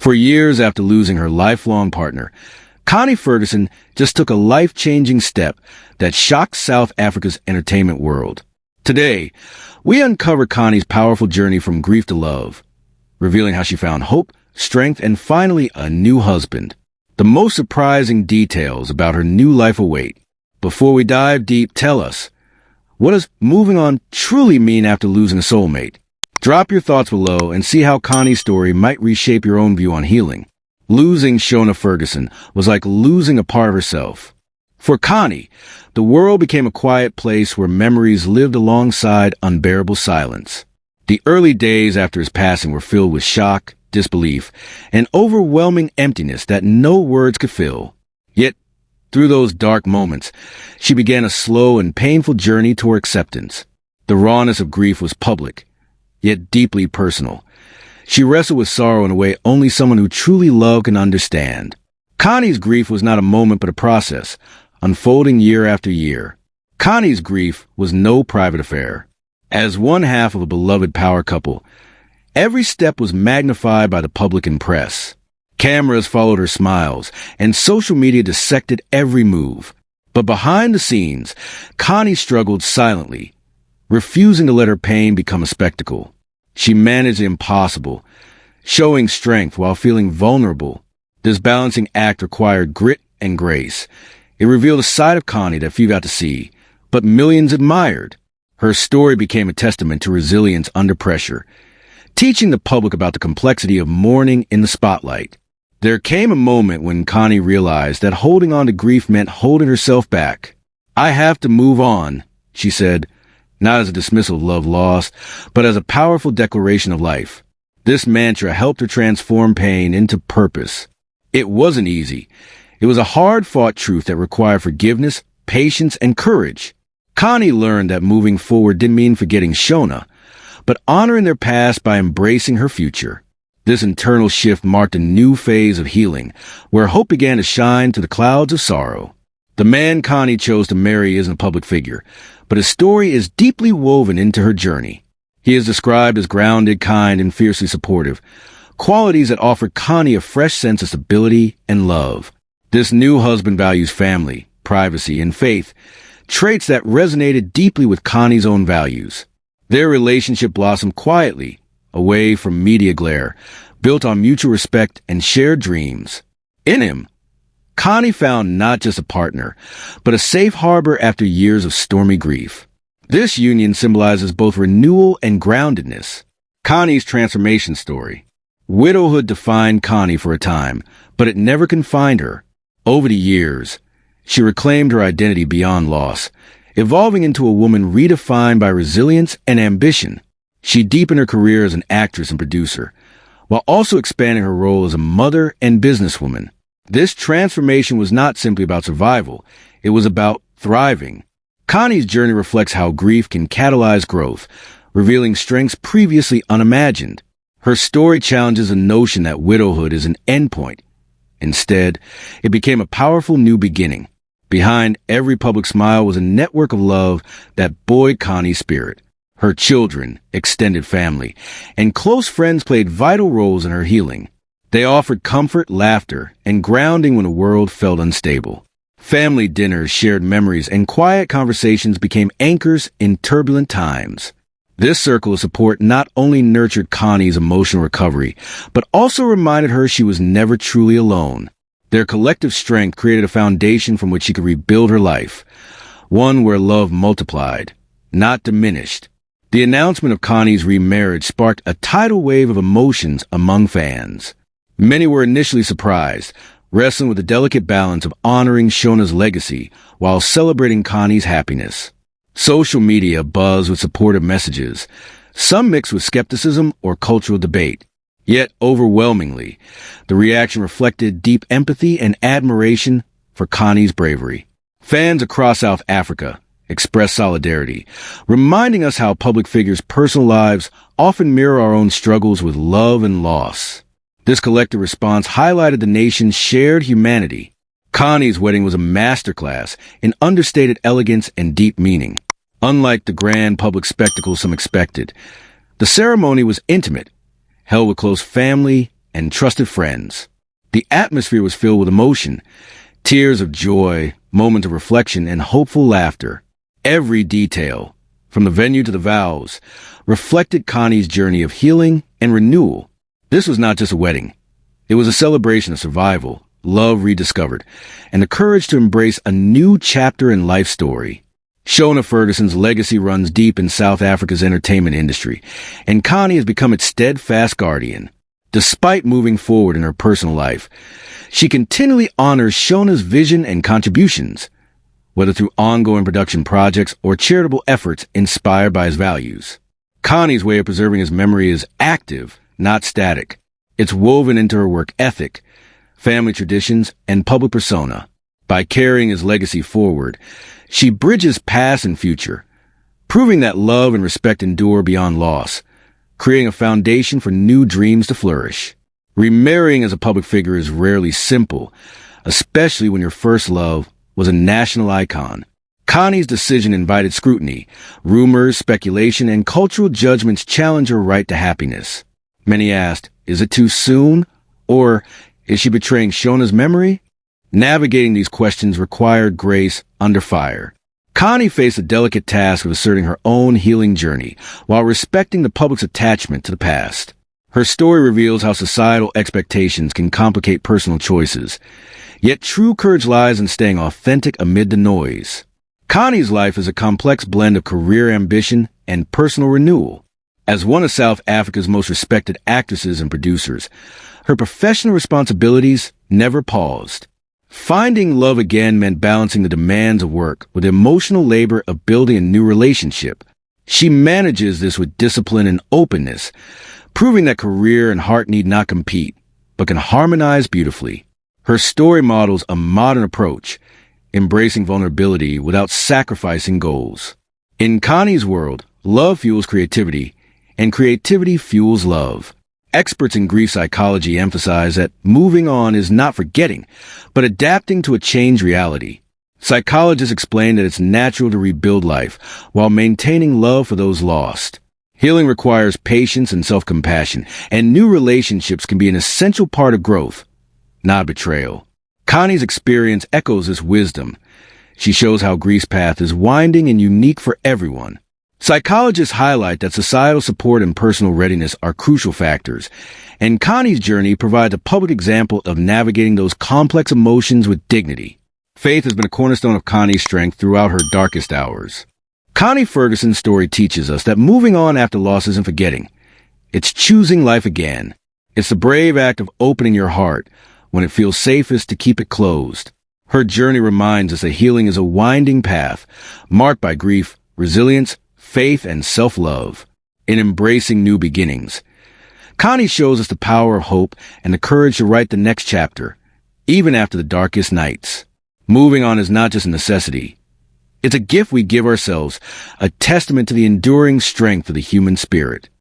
For years after losing her lifelong partner, Connie Ferguson just took a life-changing step that shocked South Africa's entertainment world. Today, we uncover Connie's powerful journey from grief to love, revealing how she found hope, strength, and finally a new husband. The most surprising details about her new life await. Before we dive deep, tell us, what does moving on truly mean after losing a soulmate? Drop your thoughts below and see how Connie's story might reshape your own view on healing. Losing Shona Ferguson was like losing a part of herself. For Connie, the world became a quiet place where memories lived alongside unbearable silence. The early days after his passing were filled with shock, disbelief, and overwhelming emptiness that no words could fill. Yet, through those dark moments, she began a slow and painful journey toward acceptance. The rawness of grief was public, yet deeply personal. She wrestled with sorrow in a way only someone who truly loved can understand. Connie's grief was not a moment but a process, unfolding year after year. Connie's grief was no private affair. As one half of a beloved power couple, every step was magnified by the public and press. Cameras followed her smiles, and social media dissected every move. But behind the scenes, Connie struggled silently, refusing to let her pain become a spectacle. She managed the impossible, showing strength while feeling vulnerable. This balancing act required grit and grace. It revealed a side of Connie that few got to see, but millions admired. Her story became a testament to resilience under pressure, teaching the public about the complexity of mourning in the spotlight. There came a moment when Connie realized that holding on to grief meant holding herself back. "I have to move on," she said, not as a dismissal of love lost, but as a powerful declaration of life. This mantra helped her transform pain into purpose. It wasn't easy. It was a hard-fought truth that required forgiveness, patience, and courage. Connie learned that moving forward didn't mean forgetting Shona, but honoring their past by embracing her future. This internal shift marked a new phase of healing, where hope began to shine through the clouds of sorrow. The man Connie chose to marry isn't a public figure, but his story is deeply woven into her journey. He is described as grounded, kind, and fiercely supportive, qualities that offered Connie a fresh sense of stability and love. This new husband values family, privacy, and faith, traits that resonated deeply with Connie's own values. Their relationship blossomed quietly, away from media glare, built on mutual respect and shared dreams. In him, Connie found not just a partner, but a safe harbor after years of stormy grief. This union symbolizes both renewal and groundedness. Connie's transformation story. Widowhood defined Connie for a time, but it never confined her. Over the years, she reclaimed her identity beyond loss, evolving into a woman redefined by resilience and ambition. She deepened her career as an actress and producer, while also expanding her role as a mother and businesswoman. This transformation was not simply about survival, it was about thriving. Connie's journey reflects how grief can catalyze growth, revealing strengths previously unimagined. Her story challenges the notion that widowhood is an endpoint. Instead, it became a powerful new beginning. Behind every public smile was a network of love that buoyed Connie's spirit. Her children, extended family, and close friends played vital roles in her healing. They offered comfort, laughter, and grounding when the world felt unstable. Family dinners, shared memories, and quiet conversations became anchors in turbulent times. This circle of support not only nurtured Connie's emotional recovery, but also reminded her she was never truly alone. Their collective strength created a foundation from which she could rebuild her life, one where love multiplied, not diminished. The announcement of Connie's remarriage sparked a tidal wave of emotions among fans. Many were initially surprised, wrestling with the delicate balance of honoring Shona's legacy while celebrating Connie's happiness. Social media buzzed with supportive messages, some mixed with skepticism or cultural debate. Yet, overwhelmingly, the reaction reflected deep empathy and admiration for Connie's bravery. Fans across South Africa expressed solidarity, reminding us how public figures' personal lives often mirror our own struggles with love and loss. This collective response highlighted the nation's shared humanity. Connie's wedding was a masterclass in understated elegance and deep meaning. Unlike the grand public spectacle some expected, the ceremony was intimate, held with close family and trusted friends. The atmosphere was filled with emotion, tears of joy, moments of reflection, and hopeful laughter. Every detail, from the venue to the vows, reflected Connie's journey of healing and renewal. This was not just a wedding. It was a celebration of survival, love rediscovered, and the courage to embrace a new chapter in life's story. Shona Ferguson's legacy runs deep in South Africa's entertainment industry, and Connie has become its steadfast guardian. Despite moving forward in her personal life, she continually honors Shona's vision and contributions, whether through ongoing production projects or charitable efforts inspired by his values. Connie's way of preserving his memory is active, not static. It's woven into her work ethic, family traditions, and public persona. By carrying his legacy forward, she bridges past and future, proving that love and respect endure beyond loss, creating a foundation for new dreams to flourish. Remarrying as a public figure is rarely simple, especially when your first love was a national icon. Connie's decision invited scrutiny. Rumors, speculation, and cultural judgments challenge her right to happiness. Many asked, is it too soon? Or is she betraying Shona's memory? Navigating these questions required grace under fire. Connie faced the delicate task of asserting her own healing journey while respecting the public's attachment to the past. Her story reveals how societal expectations can complicate personal choices, yet true courage lies in staying authentic amid the noise. Connie's life is a complex blend of career ambition and personal renewal. As one of South Africa's most respected actresses and producers, her professional responsibilities never paused. Finding love again meant balancing the demands of work with the emotional labor of building a new relationship. She manages this with discipline and openness, proving that career and heart need not compete, but can harmonize beautifully. Her story models a modern approach, embracing vulnerability without sacrificing goals. In Connie's world, love fuels creativity, and creativity fuels love. Experts in grief psychology emphasize that moving on is not forgetting, but adapting to a changed reality. Psychologists explain that it's natural to rebuild life while maintaining love for those lost. Healing requires patience and self-compassion, and new relationships can be an essential part of growth, not betrayal. Connie's experience echoes this wisdom. She shows how grief's path is winding and unique for everyone. Psychologists highlight that societal support and personal readiness are crucial factors, and Connie's journey provides a public example of navigating those complex emotions with dignity. Faith has been a cornerstone of Connie's strength throughout her darkest hours. Connie Ferguson's story teaches us that moving on after loss isn't forgetting. It's choosing life again. It's the brave act of opening your heart when it feels safest to keep it closed. Her journey reminds us that healing is a winding path, marked by grief, resilience, faith, and self-love. In embracing new beginnings, Connie shows us the power of hope and the courage to write the next chapter, even after the darkest nights. Moving on is not just a necessity. It's a gift we give ourselves, a testament to the enduring strength of the human spirit.